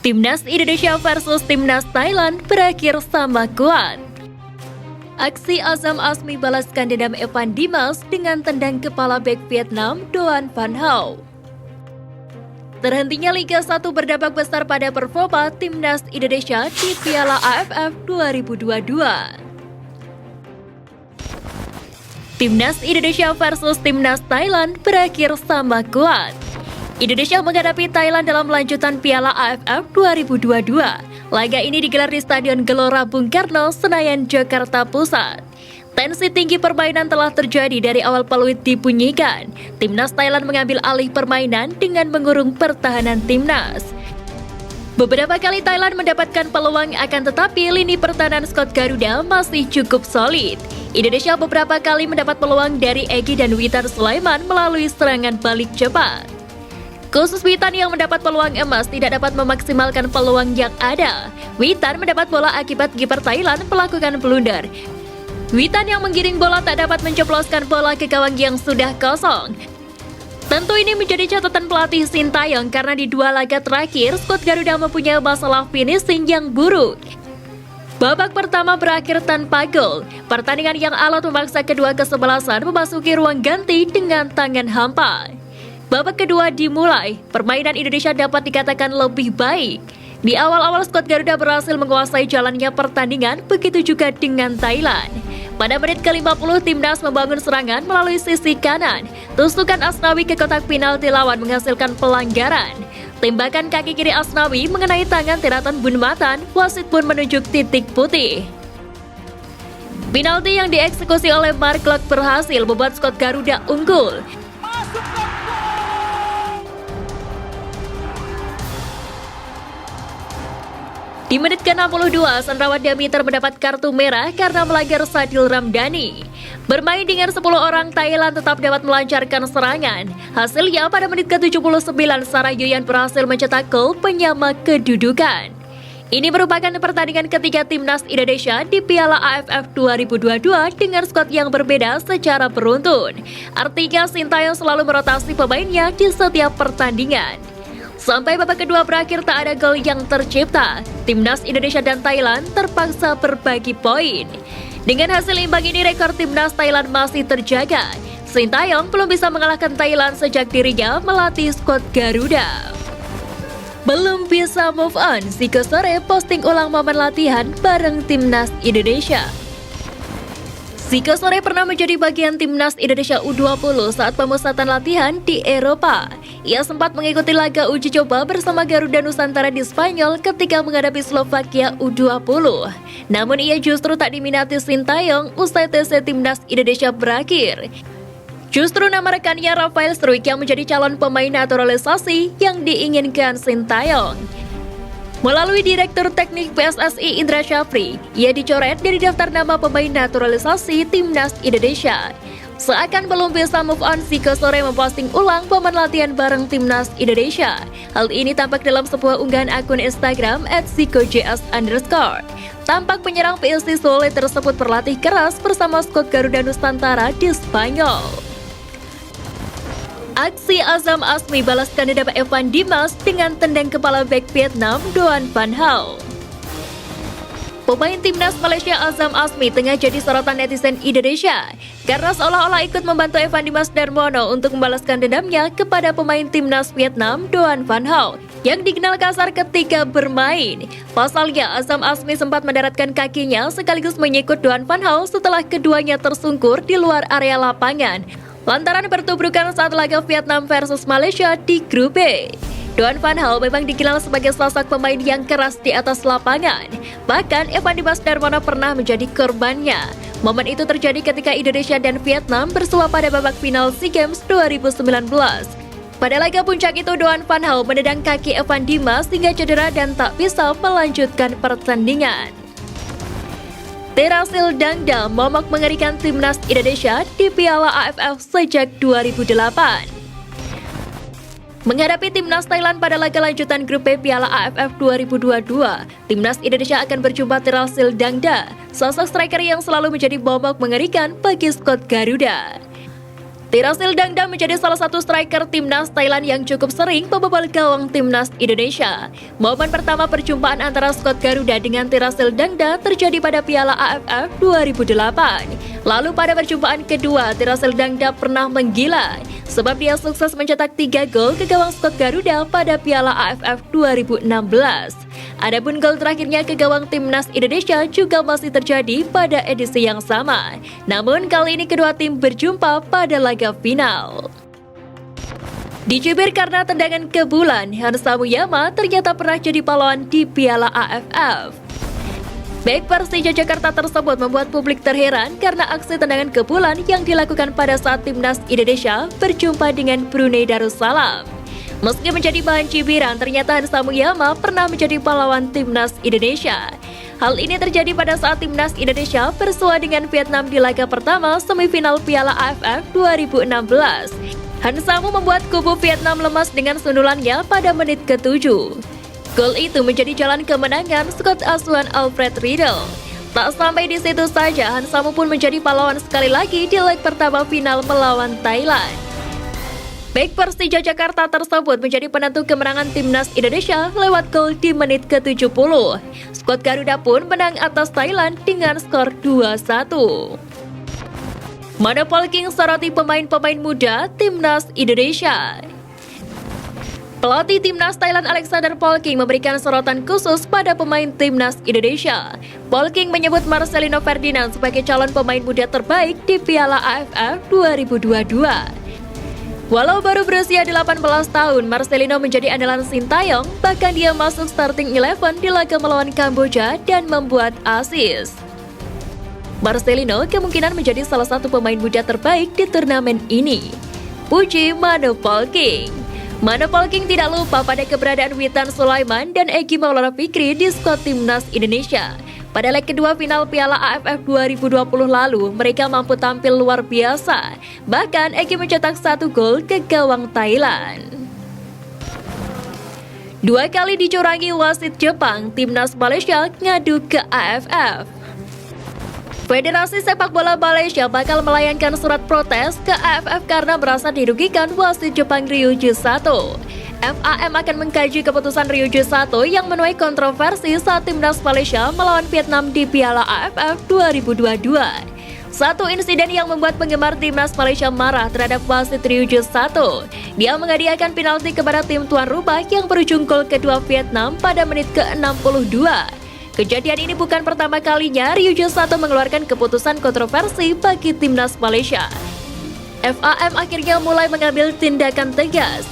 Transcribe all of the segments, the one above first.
Timnas Indonesia versus Timnas Thailand berakhir sama kuat. Aksi Azam Azmi balaskan dendam Evan Dimas dengan tendang kepala bek Vietnam Doan Van Hau. Terhentinya Liga 1 berdampak besar pada performa Timnas Indonesia di Piala AFF 2022. Timnas Indonesia versus Timnas Thailand berakhir sama kuat. Indonesia menghadapi Thailand dalam lanjutan Piala AFF 2022. Laga ini digelar di Stadion Gelora Bung Karno, Senayan, Jakarta Pusat. Tensi tinggi permainan telah terjadi dari awal peluit dibunyikan. Timnas Thailand mengambil alih permainan dengan mengurung pertahanan Timnas. Beberapa kali Thailand mendapatkan peluang, akan tetapi lini pertahanan skuad Garuda masih cukup solid. Indonesia beberapa kali mendapat peluang dari Egy dan Witan Sulaiman melalui serangan balik cepat. Khusus Witan yang mendapat peluang emas tidak dapat memaksimalkan peluang yang ada. Witan mendapat bola akibat kiper Thailand melakukan blunder. Witan yang menggiring bola tak dapat menceploskan bola ke gawang yang sudah kosong. Tentu ini menjadi catatan pelatih Sintayong karena di dua laga terakhir skuad Garuda mempunyai masalah finishing yang buruk. Babak pertama berakhir tanpa gol. Pertandingan yang alot memaksa kedua kesebelasan memasuki ruang ganti dengan tangan hampa. Babak kedua dimulai, permainan Indonesia dapat dikatakan lebih baik. Di awal-awal skuad Garuda berhasil menguasai jalannya pertandingan, begitu juga dengan Thailand. Pada menit ke-50, Timnas membangun serangan melalui sisi kanan. Tusukan Asnawi ke kotak penalti lawan menghasilkan pelanggaran. Tembakan kaki kiri Asnawi mengenai tangan Tiratan Bunmatan, wasit pun menunjuk titik putih. Penalti yang dieksekusi oleh Mark Klok berhasil membuat skuad Garuda unggul. Di menit ke-62, Sandrawat Damiter mendapat kartu merah karena melanggar Sadil Ramdhani. Bermain dengan 10 orang, Thailand tetap dapat melancarkan serangan. Hasilnya pada menit ke-79, Sarah Yoyan berhasil mencetak gol penyama kedudukan. Ini merupakan pertandingan ketiga Timnas Indonesia di Piala AFF 2022 dengan skuad yang berbeda secara beruntun. Artinya Sintayong selalu merotasi pemainnya di setiap pertandingan. Sampai babak kedua berakhir tak ada gol yang tercipta. Timnas Indonesia dan Thailand terpaksa berbagi poin. Dengan hasil imbang ini, rekor Timnas Thailand masih terjaga. Sintayong belum bisa mengalahkan Thailand sejak dirinya melatih skuad Garuda. Belum bisa move on, Ziko sore posting ulang momen latihan bareng Timnas Indonesia. Ziko sore pernah menjadi bagian Timnas Indonesia U20 saat pemusatan latihan di Eropa. Ia sempat mengikuti laga uji coba bersama Garuda Nusantara di Spanyol ketika menghadapi Slovakia U20. Namun ia justru tak diminati Sintayong usai TC Timnas Indonesia berakhir. Justru nama rekannya Rafael Struijk yang menjadi calon pemain naturalisasi yang diinginkan Sintayong. Melalui Direktur Teknik PSSI Indra Syafri, ia dicoret dari daftar nama pemain naturalisasi Timnas Indonesia. Seakan belum bisa move on, Ziko sore memposting ulang momen latihan bareng Timnas Indonesia. Hal ini tampak dalam sebuah unggahan akun Instagram @zikojs_. Tampak penyerang PSSI Solo tersebut berlatih keras bersama skuad Garuda Nusantara di Spanyol. Aksi Azam Azmi balaskan dendam Evan Dimas dengan tendang kepala bek Vietnam Doan Van Hau. Pemain Timnas Malaysia Azam Azmi tengah jadi sorotan netizen Indonesia karena seolah-olah ikut membantu Evan Dimas Darmono untuk membalaskan dendamnya kepada pemain Timnas Vietnam Doan Van Hau yang dikenal kasar ketika bermain. Pasalnya, Azam Azmi sempat mendaratkan kakinya sekaligus menyikut Doan Van Hau setelah keduanya tersungkur di luar area lapangan lantaran bertubrukan saat laga Vietnam versus Malaysia di Grup B. Doan Van Hau memang dikenal sebagai sosok pemain yang keras di atas lapangan. Bahkan Evan Dimas Darmono pernah menjadi korbannya. Momen itu terjadi ketika Indonesia dan Vietnam bersua pada babak final SEA Games 2019. Pada laga puncak itu, Doan Van Hau menendang kaki Evan Dimas hingga cedera dan tak bisa melanjutkan pertandingan. Terasil Dangda momok mengerikan Timnas Indonesia di Piala AFF sejak 2008. Menghadapi Timnas Thailand pada laga lanjutan Grup B Piala AFF 2022, Timnas Indonesia akan berjumpa Terasil Dangda, sosok striker yang selalu menjadi momok mengerikan bagi skuad Garuda. Tirasil Dangda menjadi salah satu striker timnas Thailand yang cukup sering membobol gawang timnas Indonesia. Momen pertama perjumpaan antara skuad Garuda dengan Tirasil Dangda terjadi pada Piala AFF 2008. Lalu pada perjumpaan kedua, Tirasil Dangda pernah menggila sebab dia sukses mencetak 3 gol ke gawang skuad Garuda pada Piala AFF 2016. Adapun gol terakhirnya ke gawang timnas Indonesia juga masih terjadi pada edisi yang sama. Namun kali ini kedua tim berjumpa pada laga final. Dicibir karena tendangan ke bulan, Hansa Muyama ternyata pernah jadi pahlawan di Piala AFF. Bek Persija Jakarta tersebut membuat publik terheran karena aksi tendangan ke bulan yang dilakukan pada saat timnas Indonesia berjumpa dengan Brunei Darussalam. Meski menjadi bahan cibiran, ternyata Hansa Muyama pernah menjadi pahlawan timnas Indonesia. Hal ini terjadi pada saat timnas Indonesia bersua dengan Vietnam di laga pertama semifinal Piala AFF 2016. Hansa membuat kubu Vietnam lemas dengan sundulannya pada menit ke-7. Gol itu menjadi jalan kemenangan skuad asuhan Alfred Riedel. Tak sampai di situ saja, Hansa pun menjadi pahlawan sekali lagi di leg pertama final melawan Thailand. Bek Persija Jakarta tersebut menjadi penentu kemenangan timnas Indonesia lewat gol di menit ke-70. Skuad Garuda pun menang atas Thailand dengan skor 2-1. Mano Polking soroti pemain-pemain muda timnas Indonesia. Pelatih timnas Thailand Alexander Polking memberikan sorotan khusus pada pemain timnas Indonesia. Polking menyebut Marcelino Ferdinand sebagai calon pemain muda terbaik di Piala AFF 2022. Walau baru berusia 18 tahun, Marcelino menjadi andalan Sintayong, bahkan dia masuk starting 11 di laga melawan Kamboja dan membuat assist. Marcelino kemungkinan menjadi salah satu pemain muda terbaik di turnamen ini. Puji Mano Polking. Mano Polking tidak lupa pada keberadaan Witan Sulaiman dan Egy Maulana Fikri di skuad timnas Indonesia. Pada leg kedua final Piala AFF 2020 lalu, mereka mampu tampil luar biasa. Bahkan Egy mencetak 1 gol ke gawang Thailand. 2 kali dicurangi wasit Jepang, timnas Malaysia ngadu ke AFF. Federasi Sepak Bola Malaysia bakal melayangkan surat protes ke AFF karena merasa dirugikan wasit Jepang Ryuji Sato. FAM akan mengkaji keputusan Ryuji Sato yang menuai kontroversi saat timnas Malaysia melawan Vietnam di Piala AFF 2022. Satu insiden yang membuat penggemar timnas Malaysia marah terhadap wasit Ryuji Sato. Dia menghadiahkan penalti kepada tim tuan rumah yang berujung gol kedua Vietnam pada menit ke-62. Kejadian ini bukan pertama kalinya Ryuji Sato mengeluarkan keputusan kontroversi bagi timnas Malaysia. FAM akhirnya mulai mengambil tindakan tegas.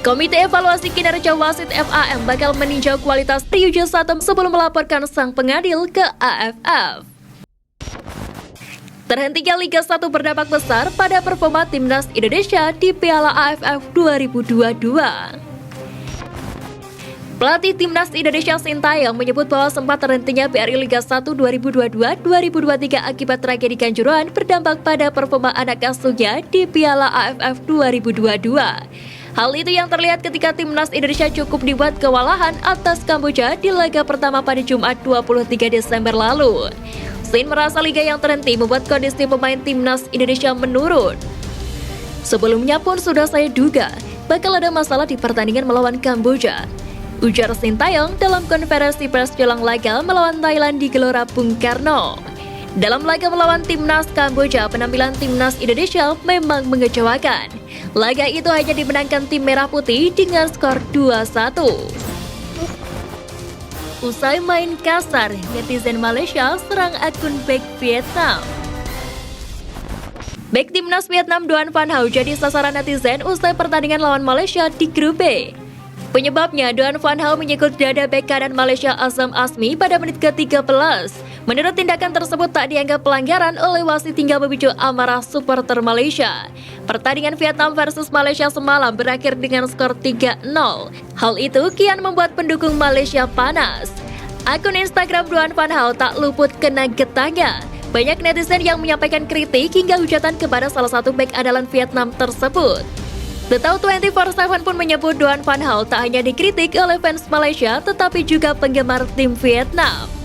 Komite Evaluasi Kinerja Wasit FAM bakal meninjau kualitas Ryuji Sato sebelum melaporkan sang pengadil ke AFF. Terhentinya Liga 1 berdampak besar pada performa timnas Indonesia di Piala AFF 2022. Pelatih timnas Indonesia Sintayong menyebut bahwa sempat terhentinya BRI Liga 1 2022-2023 akibat tragedi Kanjuruhan berdampak pada performa anak asuhnya di Piala AFF 2022. Hal itu yang terlihat ketika timnas Indonesia cukup dibuat kewalahan atas Kamboja di laga pertama pada Jumat 23 Desember lalu. Sin merasa liga yang terhenti membuat kondisi pemain timnas Indonesia menurun. Sebelumnya pun sudah saya duga bakal ada masalah di pertandingan melawan Kamboja, ujar Sintayong dalam konferensi pers jelang laga melawan Thailand di Gelora Bung Karno. Dalam laga melawan timnas Kamboja, penampilan timnas Indonesia memang mengecewakan. Laga itu hanya dimenangkan tim Merah Putih dengan skor 2-1. Usai main kasar, netizen Malaysia serang akun bek Vietnam. Bek timnas Vietnam Doan Van Hau jadi sasaran netizen usai pertandingan lawan Malaysia di grup B. Penyebabnya, Doan Van Hau menyekut dada bek kanan Malaysia Azam Azmi pada menit ke-13. Menurut tindakan tersebut tak dianggap pelanggaran oleh wasit hingga memicu amarah supporter Malaysia. Pertandingan Vietnam versus Malaysia semalam berakhir dengan skor 3-0. Hal itu kian membuat pendukung Malaysia panas. Akun Instagram Doan Van Hau tak luput kena getahnya. Banyak netizen yang menyampaikan kritik hingga hujatan kepada salah satu bek andalan Vietnam tersebut. The Tau 24/7 pun menyebut Doan Van Hau tak hanya dikritik oleh fans Malaysia tetapi juga penggemar tim Vietnam.